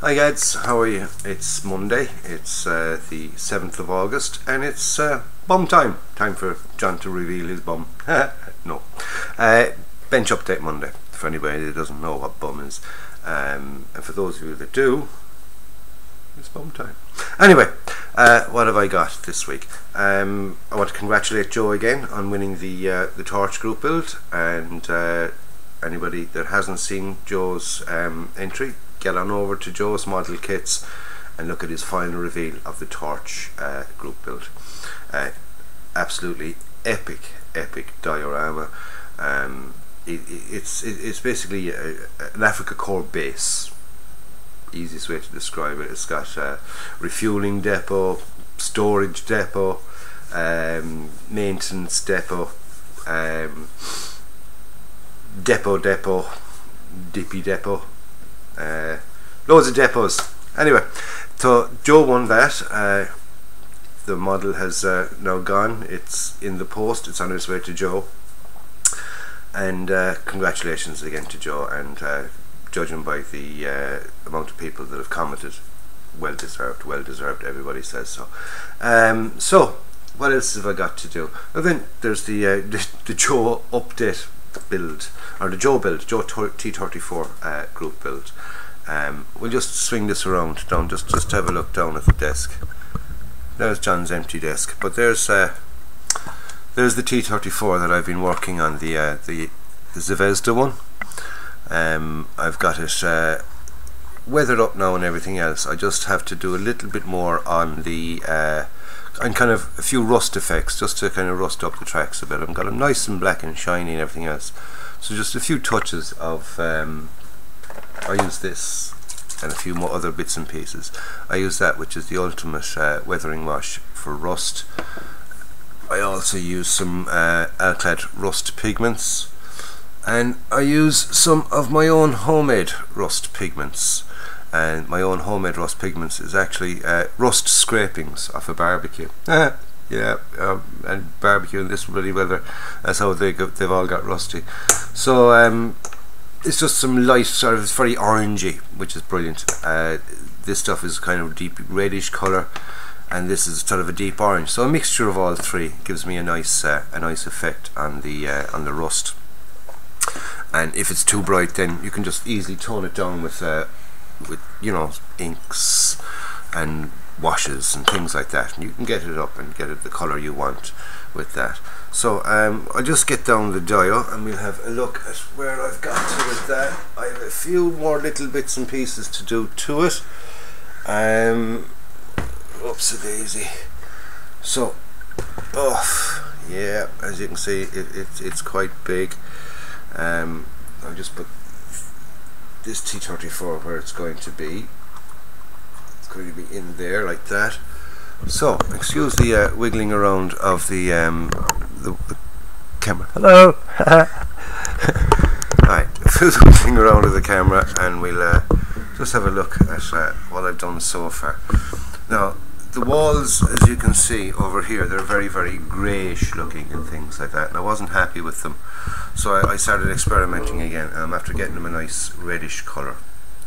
Hi guys, how are you? It's Monday, it's the 7th of August, and it's bum time. Time for John to reveal his bum. No. Bench update Monday, for anybody that doesn't know what bum is. And for those of you that do, it's bum time. Anyway, what have I got this week? I want to congratulate Joe again on winning the torch group build, and anybody that hasn't seen Joe's entry, get on over to Joe's Model Kits and look at his final reveal of the torch group build. Absolutely epic diorama. It's basically an Africa Core base, easiest way to describe it. It's got a refueling depot, storage depot, maintenance depot, dippy depot, loads of depots. Anyway, so Joe won that. The model has now gone. It's in the post. It's on its way to Joe. And congratulations again to Joe. And judging by the amount of people that have commented, well deserved. Everybody says so. So what else have I got to do? Well, then there's the Joe update build, or the Joe build, Joe T34 group build. We'll just swing this around down, just have a look down at the desk. There's John's empty desk, but there's the T34 that I've been working on, the Zvezda one. I've got it weathered up now and everything else. I just have to do a little bit more on the and kind of a few rust effects, just to kind of rust up the tracks a bit. I've got them nice and black and shiny and everything else, so just a few touches of I use this and a few more other bits and pieces. I use that, which is the ultimate weathering wash for rust. I also use some Alclad rust pigments, and I use some of my own homemade rust pigments. And my own homemade rust pigments is actually rust scrapings off a barbecue. Yeah, and barbecue in this bloody weather, that's how they've all got rusty. So it's just some light, sort of, it's very orangey, which is brilliant. This stuff is kind of deep reddish colour, and this is sort of a deep orange. So a mixture of all three gives me a nice effect on the rust. And if it's too bright, then you can just easily tone it down with you know, inks and washes and things like that, and you can get it up and get it the colour you want with that. So I'll just get down the dial and we'll have a look at where I've got to with that. I have a few more little bits and pieces to do to it. Oopsie daisy. So, yeah, as you can see, it's quite big. I'll just put this T34 where it's going to be. It's going to be in there like that. So, excuse the wiggling around of the camera. Hello. Right, the wiggling around of the camera, and we'll just have a look at what I've done so far. Now, the walls, as you can see over here, they're very greyish looking and things like that, and I wasn't happy with them, so I started experimenting again. After getting them a nice reddish colour,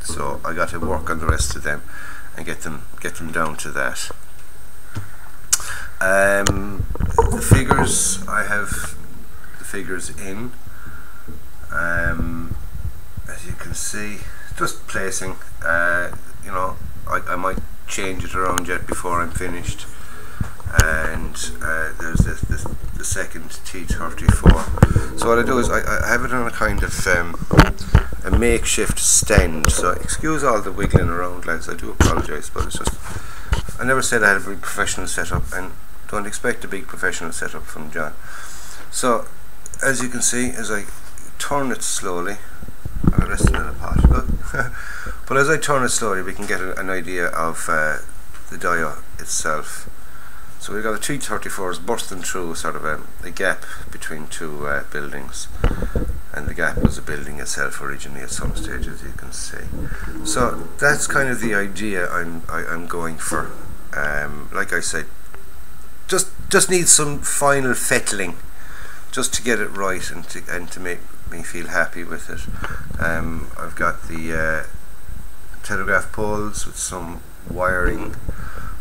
so I got to work on the rest of them and get them down to that. The figures, I have the figures in, as you can see, just placing. You know, I might change it around yet before I'm finished. And there's the second T34. So what I do is I have it on a kind of a makeshift stand. So excuse all the wiggling around, lads, I do apologise, but it's just, I never said I had a big professional setup, and don't expect a big professional setup from John. So as you can see, as I turn it slowly, I'm resting in a pot, but as I turn it slowly, we can get an idea of the dial itself. So we've got a 334 is bursting through sort of a gap between two buildings, and the gap was a building itself originally at some stage, as you can see. So that's kind of the idea I'm going for. Like I said, just need some final fettling, just to get it right and to make me feel happy with it. I've got the telegraph poles with some wiring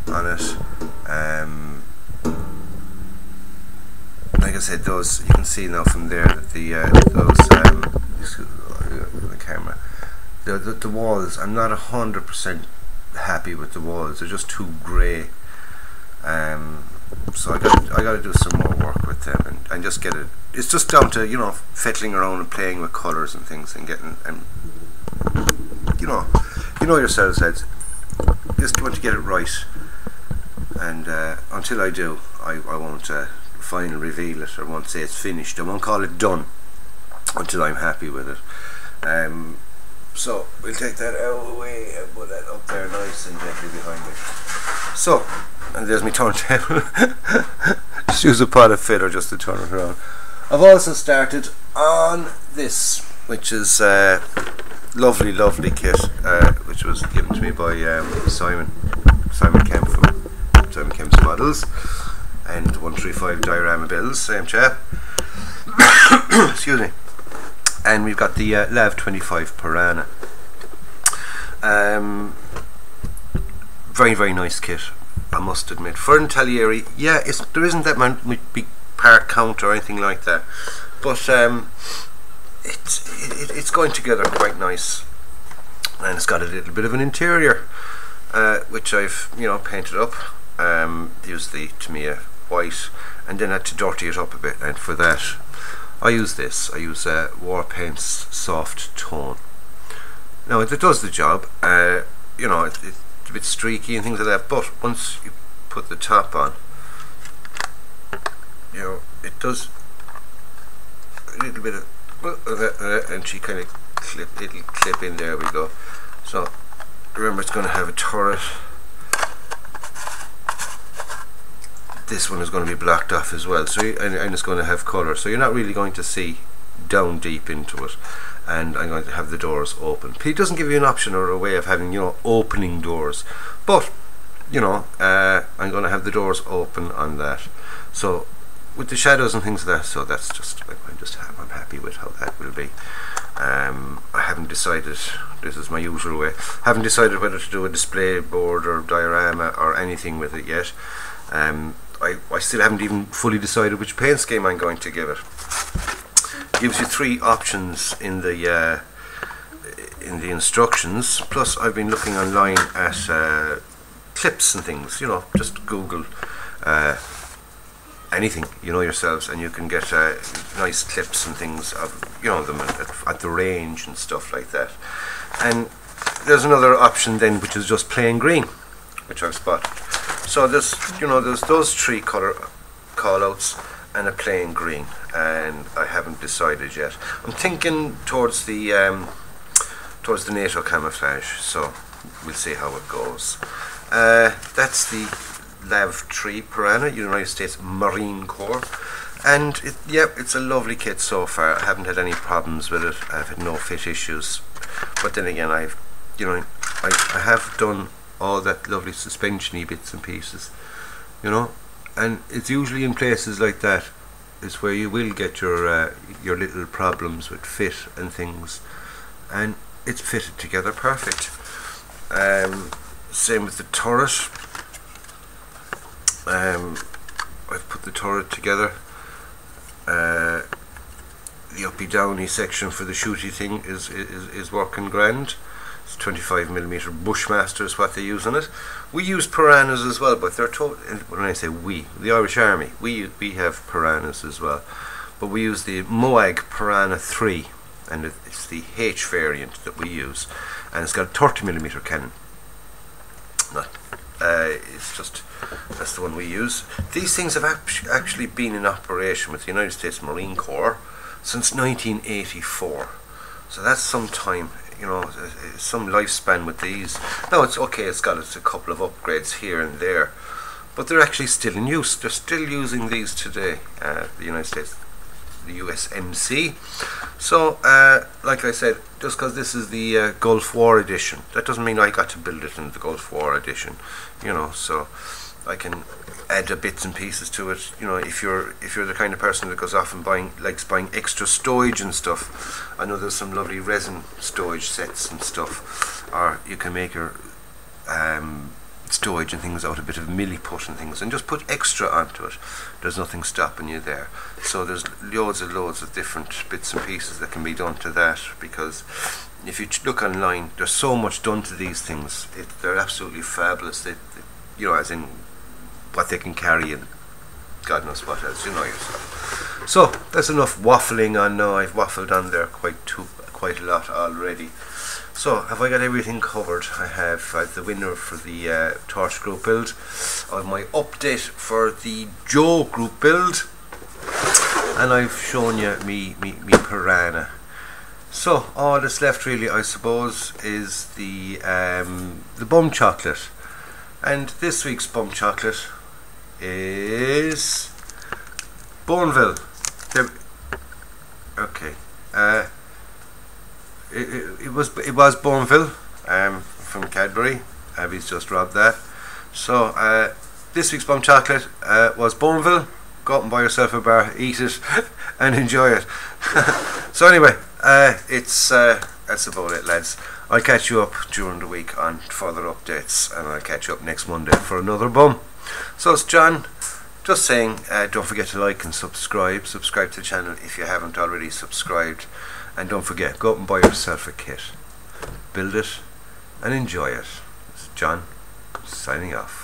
on it. Like I said, those, you can see now from there that the camera, the walls, I'm not 100% happy with the walls. They're just too grey. So I got to do some more work with them and just get it. It's just down to, you know, fiddling around and playing with colours and things and getting, and you know yourselves, lads, just want to get it right. And until I do, I won't final reveal it, or won't say it's finished. I won't call it done until I'm happy with it. So we'll take that out of the way and put that up there nice and gently behind me. So, and there's my turntable. Just use a pot of fiddle just to turn it around. I've also started on this, which is lovely kit, which was given to me by Simon Kemp from Simon Kemp's Models and 135 diorama bills, same chap. Excuse me. And we've got the Lav 25 Piranha. Very nice kit, I must admit. For Intaglieri, yeah, there isn't that much big part count or anything like that, but it's going together quite nice, and it's got a little bit of an interior, which I've, you know, painted up. Used the Tamiya white, and then had to dirty it up a bit, and for that I use this. I use Warpaint's soft tone. Now it does the job. You know, it's a bit streaky and things like that, but once you put the top on, you know, it does a little bit of, and she kind of clip in. There we go. So remember, it's going to have a turret. This one is going to be blocked off as well, so and it's going to have colour, so you're not really going to see down deep into it. And I'm going to have the doors open. He doesn't give you an option or a way of having, you know, opening doors, but you know, I'm going to have the doors open on that. So with the shadows and things like that, so that's just, I'm happy with how that will be. I haven't decided, this is my usual way, haven't decided whether to do a display board or diorama or anything with it yet. I still haven't even fully decided which paint scheme I'm going to give it. It gives you 3 options in the instructions, plus I've been looking online at clips and things, you know, just Google anything, you know yourselves, and you can get nice clips and things of, you know, them at the range and stuff like that. And there's another option then, which is just plain green, which I've spotted. So there's, you know, there's those 3 colour call-outs and a plain green, and I haven't decided yet. I'm thinking towards the NATO camouflage, so we'll see how it goes. That's the Lav 3 Piranha, United States Marine Corps, and it's a lovely kit so far. I haven't had any problems with it. I've had no fit issues, but then again, I have done all that lovely suspension-y bits and pieces, you know, and it's usually in places like that is where you will get your little problems with fit and things, and it's fitted together perfect. Same with the turret. I've put the turret together. The uppy downy section for the shooty thing is working grand. 25mm Bushmaster is what they use on it. We use Piranhas as well, but they're when I say we, the Irish Army, we have Piranhas as well, but we use the Moag Piranha 3, and it's the H variant that we use, and it's got a 30mm cannon. It's just, that's the one we use. These things have actually been in operation with the United States Marine Corps since 1984, so that's some time, you know, some lifespan with these. Now it's okay, it's got a couple of upgrades here and there, but they're actually still in use. They're still using these today, the United States, the USMC. So like I said, just because this is the Gulf War edition, that doesn't mean I got to build it in the Gulf War edition, you know. So I can add the bits and pieces to it, you know. If you're the kind of person that goes off and likes buying extra stowage and stuff, I know there's some lovely resin stowage sets and stuff, or you can make your stowage and things out a bit of milliput and things, and just put extra onto it. There's nothing stopping you there. So there's loads of different bits and pieces that can be done to that, because if you look online, there's so much done to these things. They're absolutely fabulous. They, you know, as in what they can carry and God knows what else, you know yourself. So that's enough waffling on now. I've waffled on there quite a lot already. So have I got everything covered? I have the winner for the torch group build. I have my update for the Joe group build, and I've shown you me Piranha. So all that's left really, I suppose, is the B.U.M chocolate, and this week's B.U.M chocolate is Bourneville. Okay. It was Bourneville from Cadbury. Abby's just robbed that. So this week's B.U.M chocolate was Bourneville. Go out and buy yourself a bar, eat it, and enjoy it. So anyway, that's about it, lads. I'll catch you up during the week on further updates, and I'll catch you up next Monday for another B.U.M. So it's John, just saying, don't forget to like and subscribe to the channel if you haven't already subscribed. And don't forget, go out and buy yourself a kit, build it and enjoy it. It's John, signing off.